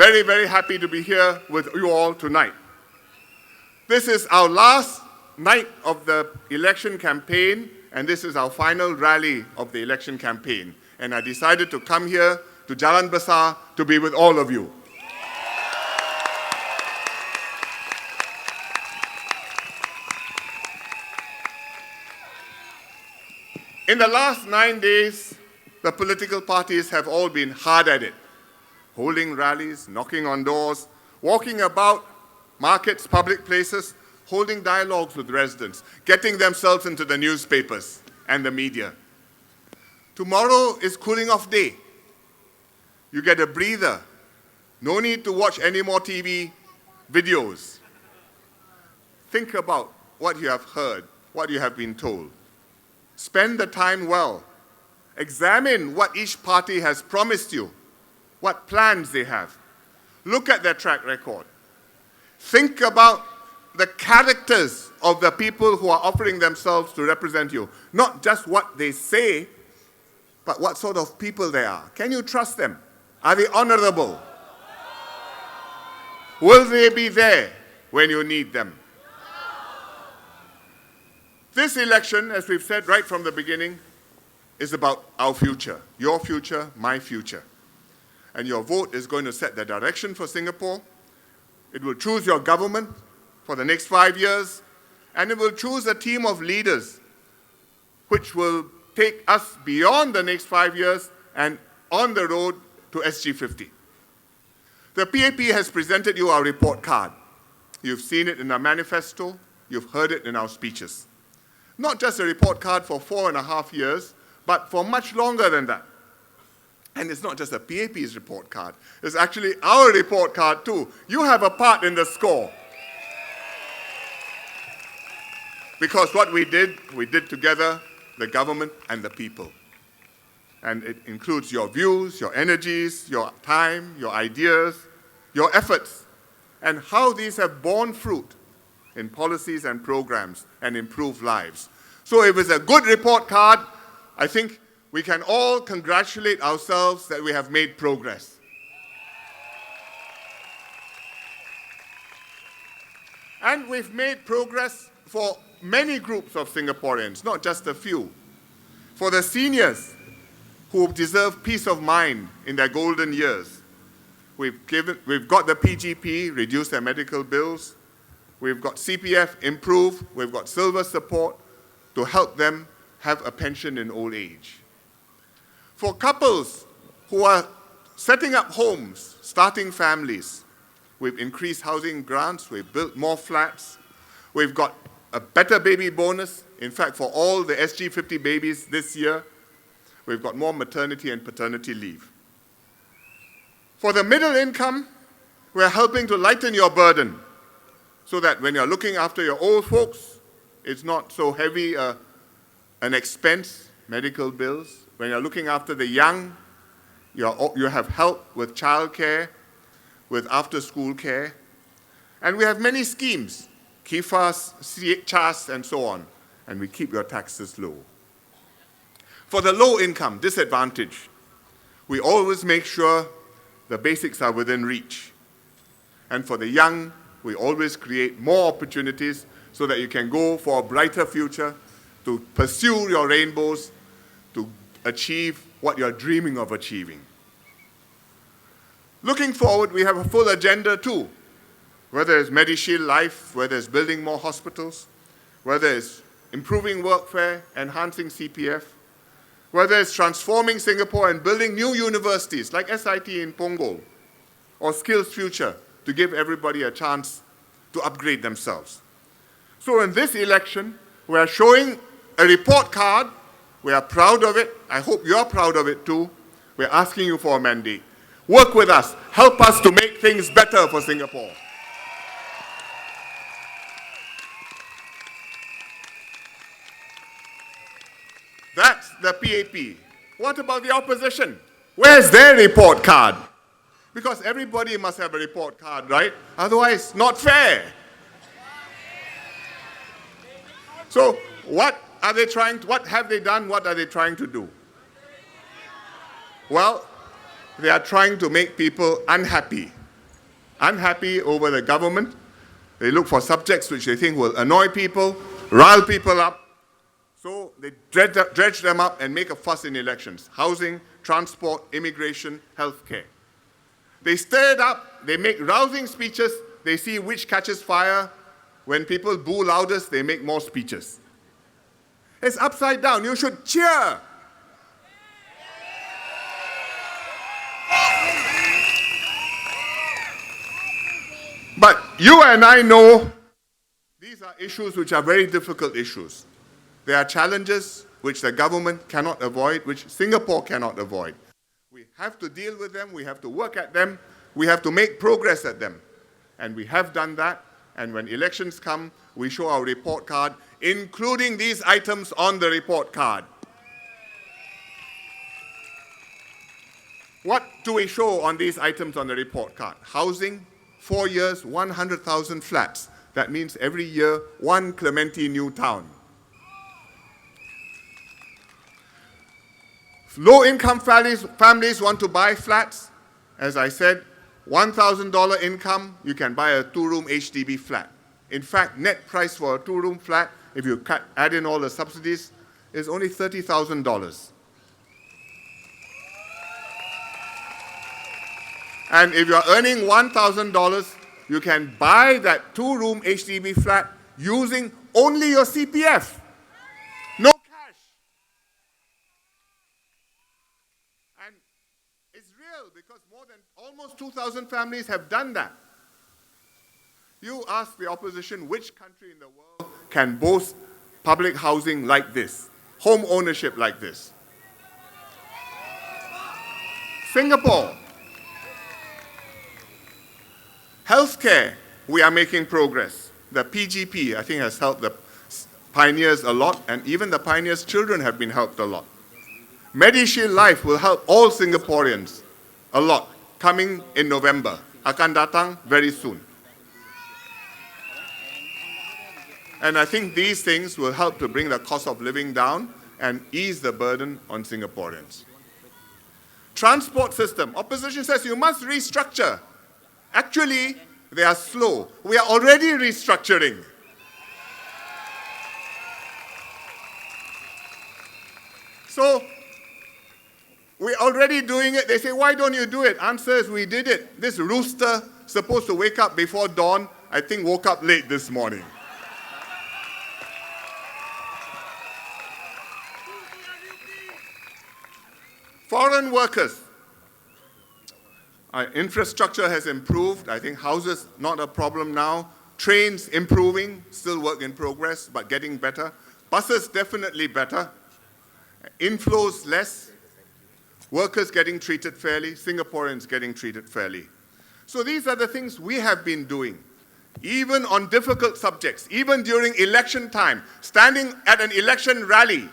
very, very happy to be here with you all tonight. This is our last night of the election campaign, and this is our final rally of the election campaign. And I decided to come here to Jalan Besar to be with all of you. In the last 9 days, the political parties have all been hard at it, holding rallies, knocking on doors, walking about markets, public places, holding dialogues with residents, getting themselves into the newspapers and the media. Tomorrow is cooling off day. You get a breather. No need to watch any more TV videos. Think about what you have heard, what you have been told. Spend the time well. Examine what each party has promised you, what plans they have. Look at their track record. Think about the characters of the people who are offering themselves to represent you. Not just what they say, but what sort of people they are. Can you trust them? Are they honorable? Will they be there when you need them? This election, as we've said right from the beginning, is about our future, your future, my future. And your vote is going to set the direction for Singapore. It will choose your government for the next 5 years, and it will choose a team of leaders which will take us beyond the next 5 years and on the road to SG50. The PAP has presented you our report card. You've seen it in our manifesto, you've heard it in our speeches. Not just a report card for 4.5 years, but for much longer than that. And it's not just a PAP's report card. It's actually our report card too. You have a part in the score. Because what we did together, the government and the people. And it includes your views, your energies, your time, your ideas, your efforts, and how these have borne fruit in policies and programs and improved lives. So if it's a good report card, I think we can all congratulate ourselves that we have made progress. And we've made progress for many groups of Singaporeans, not just a few. For the seniors who deserve peace of mind in their golden years, we've got the PGP, reduce their medical bills. We've got CPF, improve. We've got silver support to help them have a pension in old age. For couples who are setting up homes, starting families, we've increased housing grants, we've built more flats, we've got a better baby bonus. In fact, for all the SG50 babies this year, we've got more maternity and paternity leave. For the middle income, we're helping to lighten your burden so that when you're looking after your old folks, it's not so heavy an expense, medical bills. When you're looking after the young, you have help with childcare, with after-school care. And we have many schemes, KIFAS, CHAS, and so on. And we keep your taxes low. For the low income, disadvantaged, we always make sure the basics are within reach. And for the young, we always create more opportunities so that you can go for a brighter future, to pursue your rainbows, to achieve what you're dreaming of achieving. Looking forward, we have a full agenda too, whether it's MediShield Life, whether it's building more hospitals, whether it's improving workfare, enhancing CPF, whether it's transforming Singapore and building new universities like SIT in Punggol, or Skills Future to give everybody a chance to upgrade themselves. So in this election, we are showing a report card. We are proud of it. I hope you're proud of it too. We're asking you for a mandate. Work with us. Help us to make things better for Singapore. That's the PAP. What about the opposition? Where's their report card? Because everybody must have a report card, right? Otherwise, not fair. So, what have they done? What are they trying to do? Well, they are trying to make people unhappy unhappy over the government. They look for subjects which they think will annoy people, rile people up. So they dredge them up and make a fuss in elections. Housing, transport, immigration, healthcare. They stir it up, they make rousing speeches, they see which catches fire. When people boo loudest, they make more speeches. It's upside down. You should cheer. But you and I know these are issues which are very difficult issues. There are challenges which the government cannot avoid, which Singapore cannot avoid. We have to deal with them, we have to work at them, we have to make progress at them. And we have done that, and when elections come, we show our report card, including these items on the report card. What do we show on these items on the report card? Housing, 4 years, 100,000 flats. That means every year, one Clementi new town. Low-income families want to buy flats. As I said, $1,000 income, you can buy a two-room HDB flat. In fact, net price for a two-room flat, if you add in all the subsidies, is only $30,000. And if you're earning $1,000, you can buy that two-room HDB flat using only your CPF. No cash. And it's real because more than almost 2,000 families have done that. You ask the opposition which country in the world can boast public housing like this, home ownership like this. Singapore. Healthcare, we are making progress. The PGP, I think, has helped the pioneers a lot, and even the pioneers' children have been helped a lot. MediShield Life will help all Singaporeans a lot, coming in November. Akan datang very soon. And I think these things will help to bring the cost of living down and ease the burden on Singaporeans. Transport system. Opposition says you must restructure. Actually, they are slow. We are already restructuring. So, we're already doing it. They say, why don't you do it? Answer is, we did it. This rooster, supposed to wake up before dawn, I think woke up late this morning. Foreign workers. Our infrastructure has improved. I think houses, not a problem now. Trains, improving, still work in progress, but getting better. Buses, definitely better. Inflows, less. Workers getting treated fairly. Singaporeans getting treated fairly. So these are the things we have been doing. Even on difficult subjects, even during election time, standing at an election rally.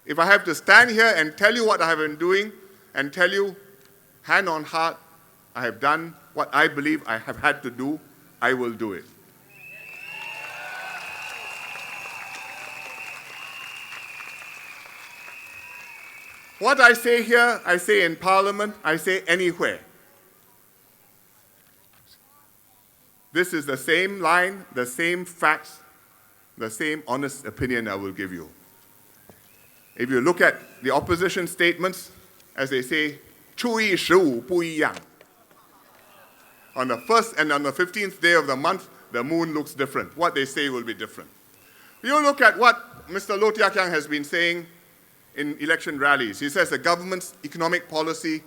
If I have to stand here and tell you what I have been doing and tell you, hand on heart, I have done what I believe I have had to do, I will do it. What I say here, I say in Parliament, I say anywhere. This is the same line, the same facts, the same honest opinion I will give you. If you look at the opposition statements, as they say, 初一十五不一样. On the 1st and on the 15th day of the month, the moon looks different. What they say will be different. You look at what Mr. Loh Tia Kiang has been saying in election rallies. He says the government's economic policy,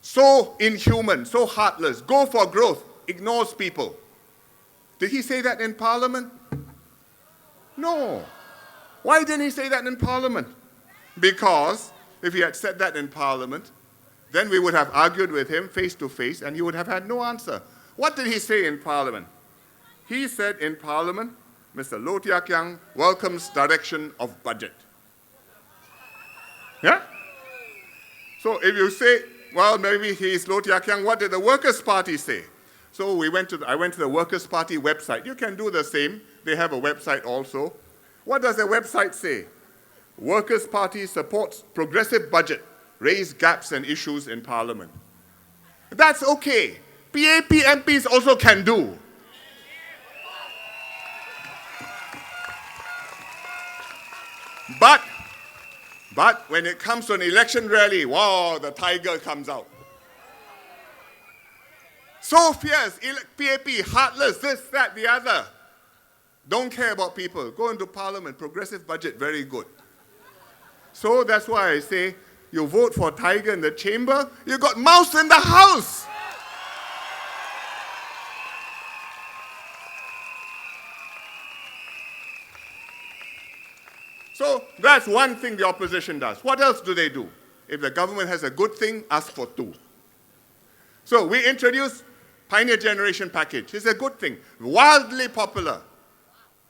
so inhuman, so heartless, go for growth, ignores people. Did he say that in Parliament? No. Why didn't he say that in Parliament? Because if he had said that in Parliament, then we would have argued with him face to face and he would have had no answer. What did he say in Parliament? He said in Parliament, Mr. Loh Tia Kiang welcomes direction of budget. Yeah? So if you say, well, maybe he is Loh Tia Kiang, what did the Workers' Party say? So I went to the Workers' Party website. You can do the same. They have a website also. What does the website say? Workers' Party supports progressive budget, raise gaps and issues in Parliament. That's okay. PAP MPs also can do. But when it comes to an election rally, wow, the tiger comes out. So fierce, PAP, heartless, this, that, the other. Don't care about people. Go into parliament, progressive budget, very good. So that's why I say, you vote for tiger in the chamber, you got mouse in the house. So that's one thing the opposition does. What else do they do? If the government has a good thing, ask for two. So we introduced Pioneer Generation Package. It's a good thing, wildly popular.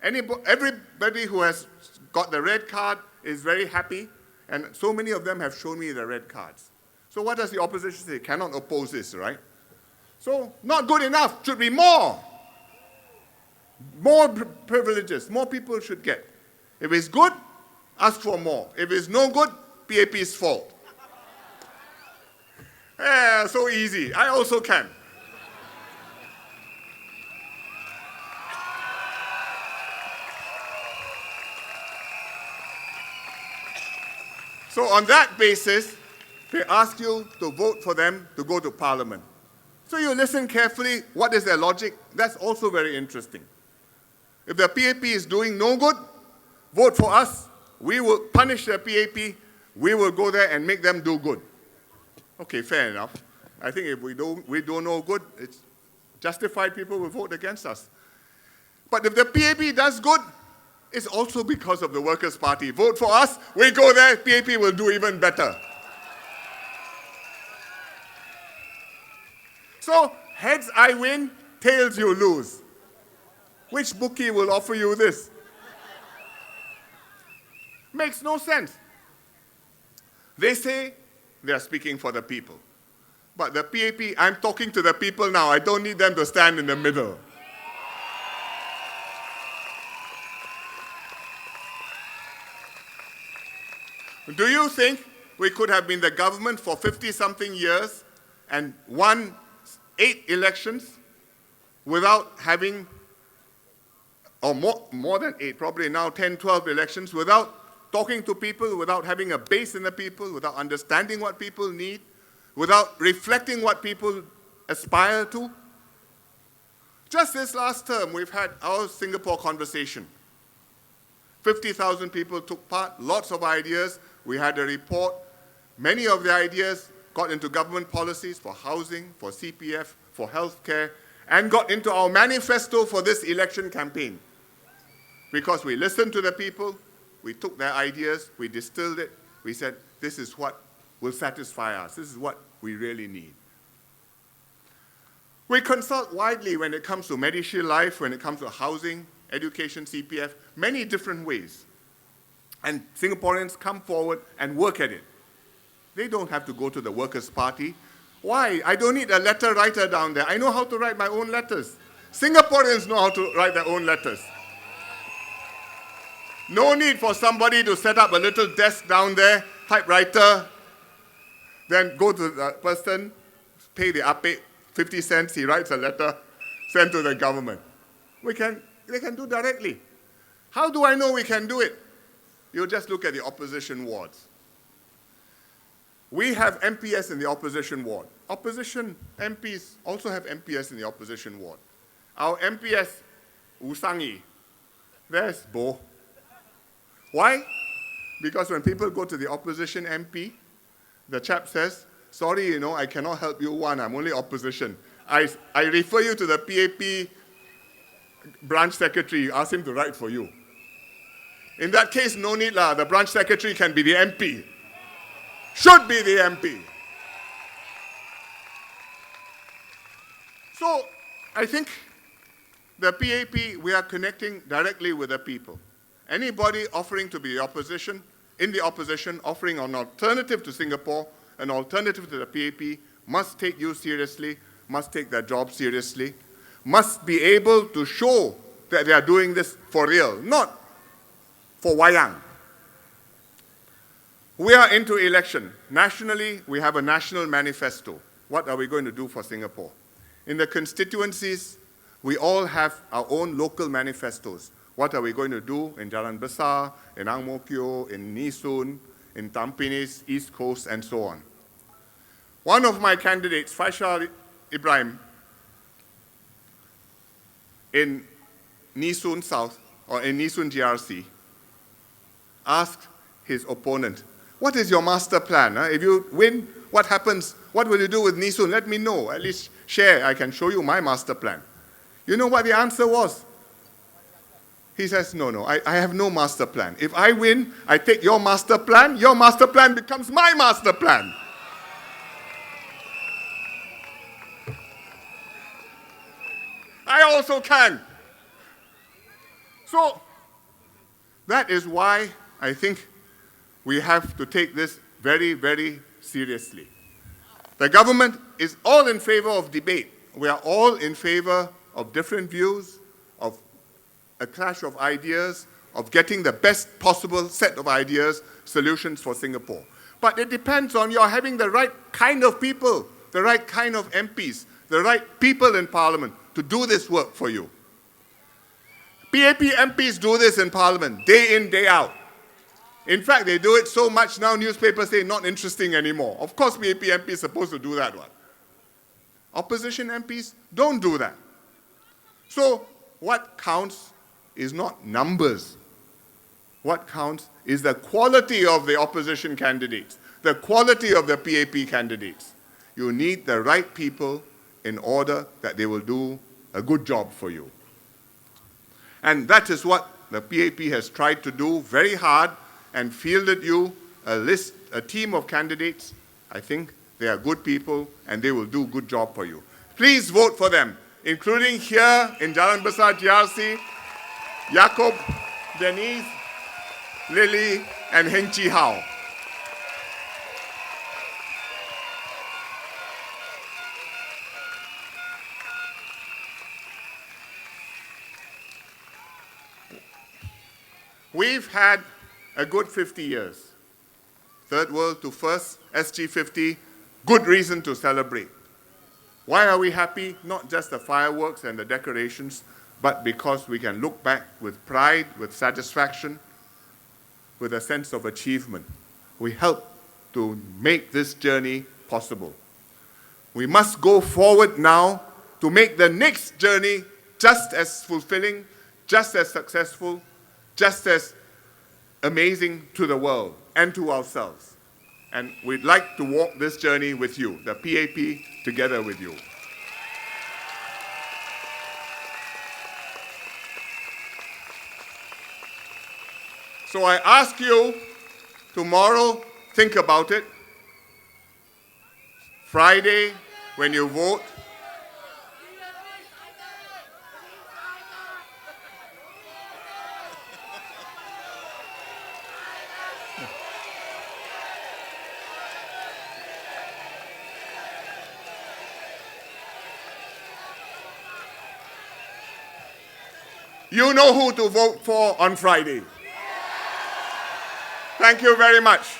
Everybody who has got the red card is very happy, and so many of them have shown me the red cards. So what does the opposition say? Cannot oppose this, right? So not good enough, should be more. More privileges, more people should get. If it's good, ask for more. If it's no good, PAP's fault. Yeah, so easy. I also can. So on that basis, they ask you to vote for them to go to parliament. So you listen carefully, what is their logic? That's also very interesting. If the PAP is doing no good, vote for us. We will punish the PAP. We will go there and make them do good. Okay, fair enough. I think if we do no good, it's justified people will vote against us. But if the PAP does good, it's also because of the Workers' Party. Vote for us, we go there, PAP will do even better. So, heads I win, tails you lose. Which bookie will offer you this? Makes no sense. They say they are speaking for the people. But the PAP, I'm talking to the people now. I don't need them to stand in the middle. Do you think we could have been the government for 50-something years and won 8 elections without having, or more than 8, probably now 10, 12 elections, without talking to people, without having a base in the people, without understanding what people need, without reflecting what people aspire to? Just this last term, we've had our Singapore conversation. 50,000 people took part, lots of ideas. We had a report. Many of the ideas got into government policies for housing, for CPF, for healthcare, and got into our manifesto for this election campaign. Because we listened to the people, we took their ideas, we distilled it, we said, this is what will satisfy us, this is what we really need. We consult widely when it comes to MediShield Life, when it comes to housing, education, CPF, many different ways. And Singaporeans come forward and work at it. They don't have to go to the Workers' Party. Why? I don't need a letter writer down there. I know how to write my own letters. Singaporeans know how to write their own letters. No need for somebody to set up a little desk down there, typewriter, then go to the person, pay the ape 50 cents, he writes a letter, send to the government. They can do directly. How do I know we can do it? You just look at the opposition wards. We have MPS in the opposition ward. Opposition MPs also have MPS in the opposition ward. Our MPS, Usangi, there's Bo. Why? Because when people go to the opposition MP, the chap says, sorry, I cannot help you, one, I'm only opposition. I refer you to the PAP branch secretary, ask him to write for you. In that case, no need lah. The branch secretary can be the MP. Should be the MP. So, I think the PAP, we are connecting directly with the people. Anybody offering to be the opposition, in the opposition, offering an alternative to Singapore, an alternative to the PAP, must take you seriously, must take their job seriously, must be able to show that they are doing this for real, not for wayang. We are into election. Nationally, we have a national manifesto. What are we going to do for Singapore? In the constituencies, we all have our own local manifestos. What are we going to do in Jalan Besar, in Ang Mo Kio, in Nee-Soon, in Tampines, East Coast, and so on. One of my candidates, Faisal Ibrahim, in Nee-Soon South, or in Nee-Soon GRC, asked his opponent, what is your master plan? If you win, what happens? What will you do with Nee-Soon? Let me know. At least share. I can show you my master plan. You know what the answer was? He says, no, I have no master plan. If I win, I take your master plan becomes my master plan. I also can. So, that is why I think we have to take this very, very seriously. The government is all in favor of debate. We are all in favor of different views, of a clash of ideas, of getting the best possible set of ideas, solutions for Singapore. But it depends on your having the right kind of people, the right kind of MPs, the right people in Parliament to do this work for you. PAP MPs do this in Parliament, day in, day out. In fact, they do it so much now, newspapers say not interesting anymore. Of course, PAP MP is supposed to do that one. Opposition MPs don't do that. So, what counts is not numbers. What counts is the quality of the opposition candidates, the quality of the PAP candidates. You need the right people in order that they will do a good job for you. And that is what the PAP has tried to do very hard and fielded you a team of candidates. I think they are good people and they will do a good job for you. Please vote for them, including here in Jalan Besar GRC, Jacob, Denise, Lily, and Heng Chi Hao. We've had a good 50 years. Third world to first, SG50, good reason to celebrate. Why are we happy? Not just the fireworks and the decorations, but because we can look back with pride, with satisfaction, with a sense of achievement. We help to make this journey possible. We must go forward now to make the next journey just as fulfilling, just as successful, just as amazing to the world and to ourselves. And we'd like to walk this journey with you, the PAP, together with you. So I ask you, tomorrow, think about it. Friday, when you vote, you know who to vote for on Friday. Thank you very much.